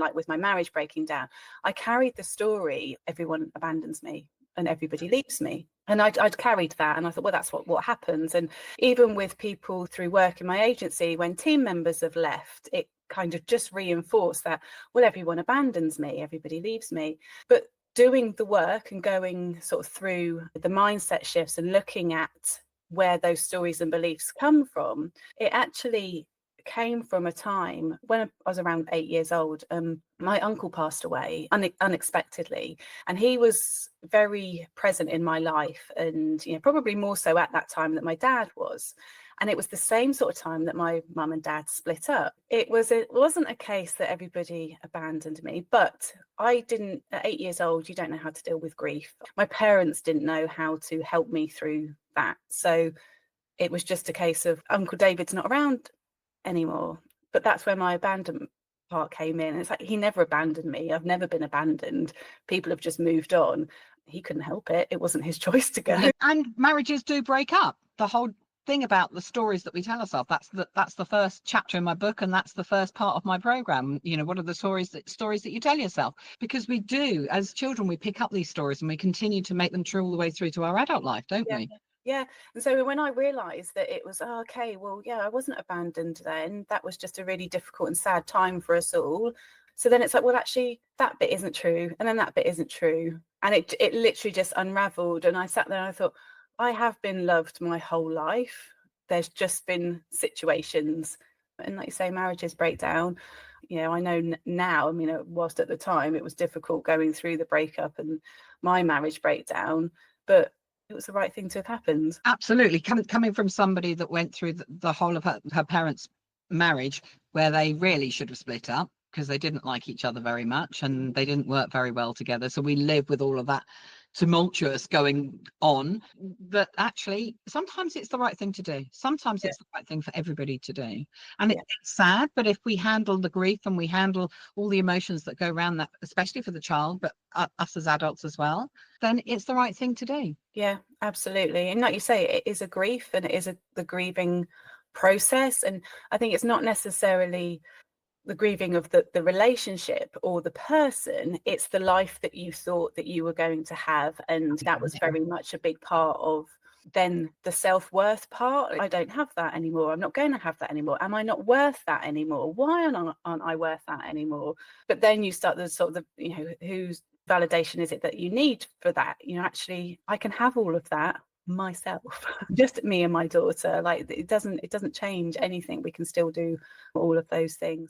like with my marriage breaking down, I carried the story, everyone abandons me and everybody leaves me. And I'd carried that, and I thought, well, that's what happens. And even with people through work in my agency, when team members have left, it kind of just reinforced that, well, everyone abandons me, everybody leaves me. But doing the work and going sort of through the mindset shifts and looking at where those stories and beliefs come from, it actually came from a time when I was around 8 years old. My uncle passed away unexpectedly, and he was very present in my life, and probably more so at that time that my dad was. And it was the same sort of time that my mum and dad split up. It wasn't a case that everybody abandoned me, but I didn't. At 8 years old, you don't know how to deal with grief. My parents didn't know how to help me through that, so it was just a case of Uncle David's not around anymore. But that's where my abandonment part came in. It's like, he never abandoned me. I've never been abandoned. People have just moved on. He couldn't help it. It wasn't his choice to go. And marriages do break up. The whole thing about the stories that we tell ourselves, that's the first chapter in my book, and that's the first part of my program. What are the stories that you tell yourself? Because we do, as children, we pick up these stories and we continue to make them true all the way through to our adult life, don't we? Yeah. And so when I realised that it was, okay, well, yeah, I wasn't abandoned then. That was just a really difficult and sad time for us all. So then it's like, well, actually, that bit isn't true. And then that bit isn't true. And it literally just unravelled. And I sat there and I thought, I have been loved my whole life. There's just been situations. And like you say, marriages break down. I know now, whilst at the time it was difficult going through the breakup and my marriage breakdown, but it was the right thing to have happened. Absolutely. Coming from somebody that went through the whole of her parents' marriage, where they really should have split up because they didn't like each other very much and they didn't work very well together. So we live with all of that tumultuous going on. But actually, sometimes it's the right thing to do. Sometimes it's the right thing for everybody to do. And it's sad, but if we handle the grief and we handle all the emotions that go around that, especially for the child, but us as adults as well, then it's the right thing to do. Yeah, absolutely. And like you say, it is a grief, and it is the grieving process. And I think it's not necessarily the grieving of the relationship or the person, it's the life that you thought that you were going to have. And that was very much a big part of then the self-worth part. I don't have that anymore. I'm not going to have that anymore. Am I not worth that anymore? Why aren't I worth that anymore? But then you start the sort of whose validation is it that you need for that? Actually, I can have all of that myself. Just me and my daughter. Like, it doesn't change anything. We can still do all of those things.